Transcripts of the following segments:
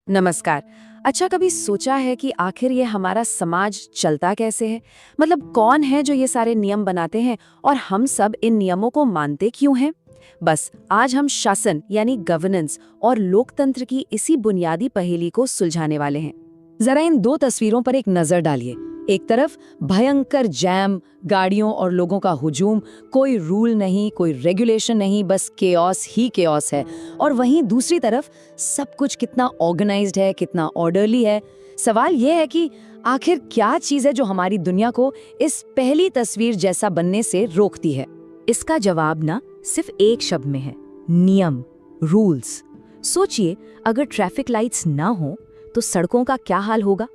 नमस्कार। अच्छा, कभी सोचा है कि आखिर ये हमारा समाज चलता कैसे है? मतलब कौन है जो ये सारे नियम बनाते हैं और हम सब इन नियमों को मानते क्यों हैं? बस आज हम शासन यानी गवर्नेंस और लोकतंत्र की इसी बुनियादी पहेली को सुलझाने वाले हैं। जरा इन दो तस्वीरों पर एक नजर डालिए। एक तरफ भयंकर जैम, गाड़ियों और लोगों का हुजूम, कोई रूल नहीं, कोई रेगुलेशन नहीं, बस केओस ही केओस है। और वहीं दूसरी तरफ सब कुछ कितना ऑर्गेनाइज्ड है, कितना ऑर्डरली है। सवाल यह है कि आखिर क्या चीज़ है जो हमारी दुनिया को इस पहली तस्वीर जैसा बनने से रोकती है? इसका जवाब ना सिर्फ एक शब्द में है, नियम, रूल्स। सोचिए, अगर ट्रैफिक लाइट्स ना हो तो सड़कों का क्या हाल होगा?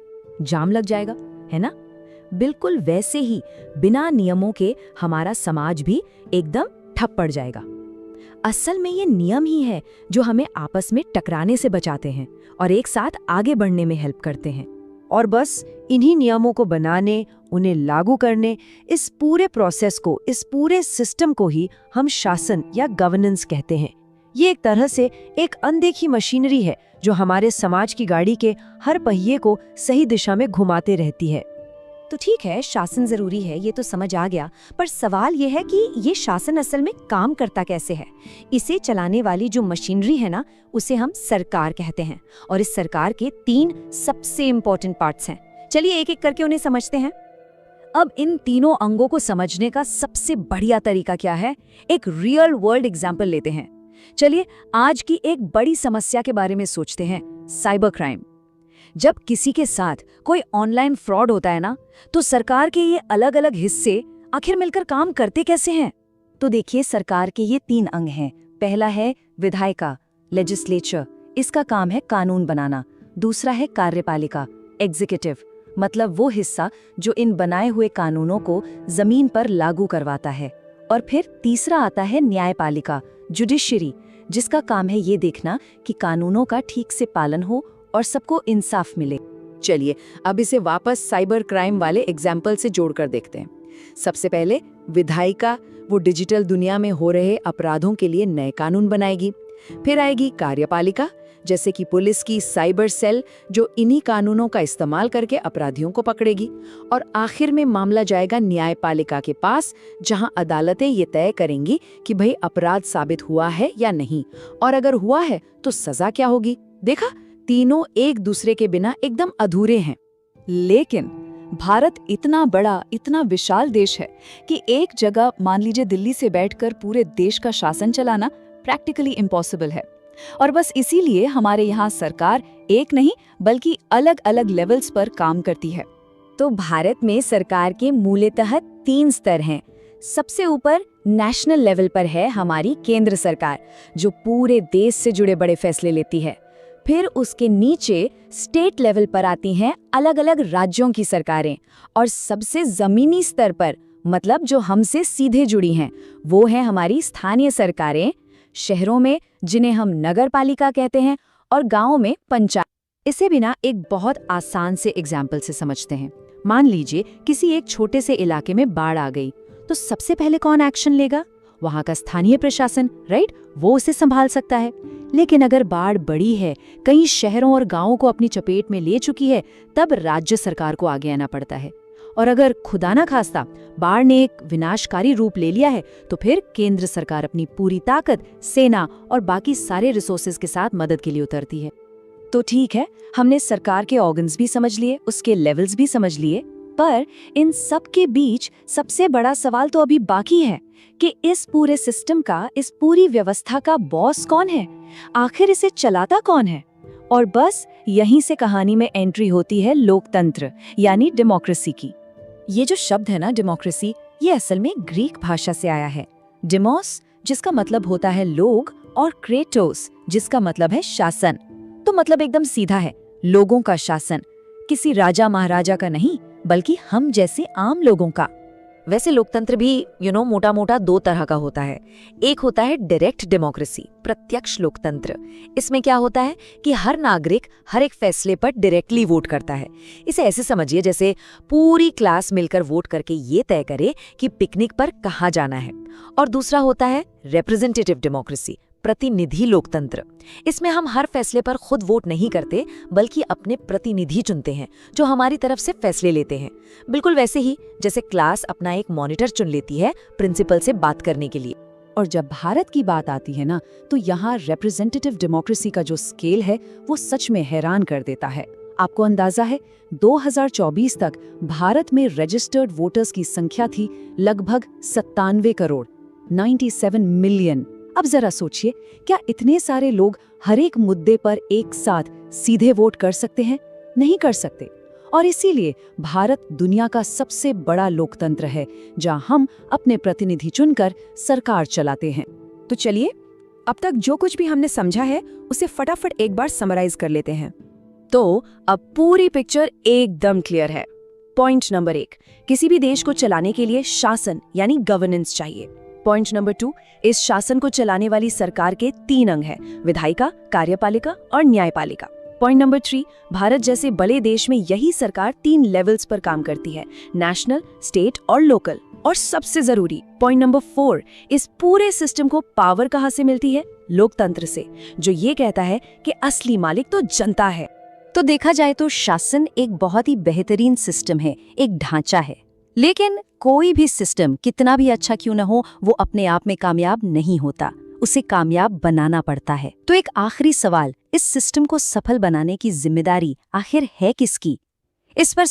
जाम लग जाएगा, है ना? बिल्कुल वैसे ही बिना नियमों के हमारा समाज भी एकदम ठप पड़ जाएगा। असल में ये नियम ही है जो हमें आपस में टकराने से बचाते हैं और एक साथ आगे बढ़ने में हेल्प करते हैं। और बस इन्हीं नियमों को बनाने, उन्हें लागू करने, इस पूरे प्रोसेस को, इस पूरे सिस्टम को ही हम शासन या गवर्नेंस कहते हैं। ये एक तरह से एक अनदेखी मशीनरी है जो हमारे समाज की गाड़ी के हर पहिए को सही दिशा में घुमाते रहती है। तो ठीक है, शासन जरूरी है, ये तो समझ आ गया। पर सवाल ये है कि ये शासन असल में काम करता कैसे है? इसे चलाने वाली जो मशीनरी है ना, उसे हम सरकार कहते हैं। और इस सरकार के 3 सबसे इम्पोर्टेंट पार्ट्स हैं। चलिए एक एक करके उन्हें समझते हैं। अब इन तीनों अंगों को समझने का सबसे बढ़िया तरीका क्या है? एक रियल वर्ल्ड एग्जाम्पल लेते हैं। चलिए आज की एक बड़ी समस्या के बारे में सोचते हैं, साइबर क्राइम। जब किसी के साथ कोई ऑनलाइन फ्रॉड होता है ना, तो सरकार के ये अलग अलग हिस्से आखिर मिलकर काम करते कैसे हैं? तो देखिए, सरकार के ये 3 अंग हैं। पहला है विधायिका, लेजिस्लेचर, इसका काम है कानून बनाना। दूसरा है कार्यपालिका, एग्जीक्यूटिव, मतलब वो हिस्सा जो इन बनाए हुए कानूनों को जमीन पर लागू करवाता है। और फिर तीसरा आता है न्यायपालिका, जुडिशरी, जिसका काम है ये देखना कि कानूनों का ठीक से पालन हो और सबको इंसाफ मिले। चलिए अब इसे वापस साइबर क्राइम वाले एग्जाम्पल से जोड़कर देखते हैं। सबसे पहले विधायिका, वो डिजिटल दुनिया में हो रहे अपराधों के लिए नए कानून बनाएगी। फिर आएगी कार्यपालिका, जैसे कि पुलिस की साइबर सेल, जो इन्हीं कानूनों का इस्तेमाल करके अपराधियों को पकड़ेगी। और आखिर में मामला जाएगा न्यायपालिका के पास, जहां अदालतें ये तय करेंगी कि भाई अपराध साबित हुआ है या नहीं, और अगर हुआ है तो सजा क्या होगी। देखा, तीनों एक दूसरे के बिना एकदम अधूरे हैं। लेकिन भारत इतना बड़ा, इतना विशाल देश है कि एक जगह, मान लीजिए दिल्ली से बैठकर पूरे देश का शासन चलाना प्रैक्टिकली इम्पॉसिबल है। और बस इसीलिए हमारे यहाँ सरकार एक नहीं बल्कि अलग अलग लेवल्स पर काम करती है। तो भारत में सरकार के मूलतः 3 स्तर हैं। सबसे ऊपर नेशनल लेवल पर है हमारी केंद्र सरकार, जो पूरे देश से जुड़े बड़े फैसले लेती है। फिर उसके नीचे स्टेट लेवल पर आती हैं अलग अलग राज्यों की सरकारें। और सबसे जमीनी स्तर पर, मतलब जो हमसे सीधे जुड़ी हैं, वो है हमारी स्थानीय सरकारें, शहरों में जिन्हें हम नगर पालिका कहते हैं, और गांवों में पंचायत। इसे बिना एक बहुत आसान से एग्जाम्पल से समझते हैं। मान लीजिए किसी एक छोटे से इलाके में बाढ़ आ गई, तो सबसे पहले कौन एक्शन लेगा? वहां का स्थानीय प्रशासन, राइट? वो उसे संभाल सकता है। लेकिन अगर बाढ़ बड़ी है, कई शहरों और गांवों को अपनी चपेट में ले चुकी है, तब राज्य सरकार को आगे आना पड़ता है। और अगर खुदा ना खास्ता बाढ़ ने एक विनाशकारी रूप ले लिया है, तो फिर केंद्र सरकार अपनी पूरी ताकत, सेना और बाकी सारे रिसोर्सेज के साथ मदद के लिए उतरती है। तो ठीक है, हमने सरकार के ऑर्गन्स भी समझ लिए, उसके लेवल्स भी समझ लिए, पर इन सब के बीच सबसे बड़ा सवाल तो अभी बाकी है कि इस पूरे सिस्टम का, इस पूरी व्यवस्था का बॉस कौन है? आखिर इसे चलाता कौन है? और बस यहीं से कहानी में एंट्री होती है लोकतंत्र यानी डेमोक्रेसी की। ये जो शब्द है ना, डेमोक्रेसी, ये असल में ग्रीक भाषा से आया है। डेमोस, जिसका मतलब होता है लोग, और क्रेटोस, जिसका मतलब है शासन। तो मतलब एकदम सीधा है, लोगों का शासन, किसी राजा महाराजा का नहीं, बल्कि हम जैसे आम लोगों का। वैसे लोकतंत्र भी मोटा मोटा 2 तरह का होता है। एक होता है डायरेक्ट डेमोक्रेसी, प्रत्यक्ष लोकतंत्र। इसमें क्या होता है कि हर नागरिक हर एक फैसले पर डायरेक्टली वोट करता है। इसे ऐसे समझिए जैसे पूरी क्लास मिलकर वोट करके ये तय करे कि पिकनिक पर कहाँ जाना है। और दूसरा होता है रिप्रेजेंटेटिव डेमोक्रेसी, प्रतिनिधि लोकतंत्र। इसमें हम हर फैसले पर खुद वोट नहीं करते, बल्कि अपने प्रतिनिधि चुनते हैं जो हमारी तरफ से फैसले लेते हैं। बिल्कुल वैसे ही जैसे क्लास अपना एक मॉनिटर चुन लेती है प्रिंसिपल से बात करने के लिए। और जब भारत की बात आती है ना, तो यहाँ रिप्रेजेंटेटिव डेमोक्रेसी का जो स्केल है वो सच में हैरान कर देता है। आपको अंदाजा है 2024 तक भारत में रजिस्टर्ड वोटर्स की संख्या थी लगभग 97 करोड़, 97 मिलियन। अब जरा सोचिए, क्या इतने सारे लोग हर एक मुद्दे पर एक साथ सीधे वोट कर सकते हैं? नहीं कर सकते। और इसीलिए भारत दुनिया का सबसे बड़ा लोकतंत्र है, जहां हम अपने प्रतिनिधि चुनकर सरकार चलाते हैं। तो चलिए, अब तक जो कुछ भी हमने समझा है उसे फटाफट एक बार समराइज कर लेते हैं। तो अब पूरी पिक्चर एकदम क्लियर है। पॉइंट नंबर 1, किसी भी देश को चलाने के लिए शासन यानी गवर्नेंस चाहिए। पॉइंट नंबर 2, इस शासन को चलाने वाली सरकार के 3 अंग हैं, विधायिका, कार्यपालिका और न्यायपालिका। पॉइंट नंबर 3, भारत जैसे बड़े देश में यही सरकार 3 लेवल्स पर काम करती है, नेशनल, स्टेट और लोकल। और सबसे जरूरी पॉइंट नंबर 4, इस पूरे सिस्टम को पावर कहाँ से मिलती है? लोकतंत्र से, जो ये कहता है कि असली मालिक तो जनता है। तो देखा जाए तो शासन एक बहुत ही बेहतरीन सिस्टम है, एक ढांचा है। लेकिन कोई भी सिस्टम कितना भी अच्छा क्यों न हो, वो अपने आप में कामयाब नहीं होता, उसे कामयाब बनाना पड़ता है। तो एक आखिरी सवाल, इस सिस्टम को सफल बनाने की जिम्मेदारी आखिर है किसकी? इस पर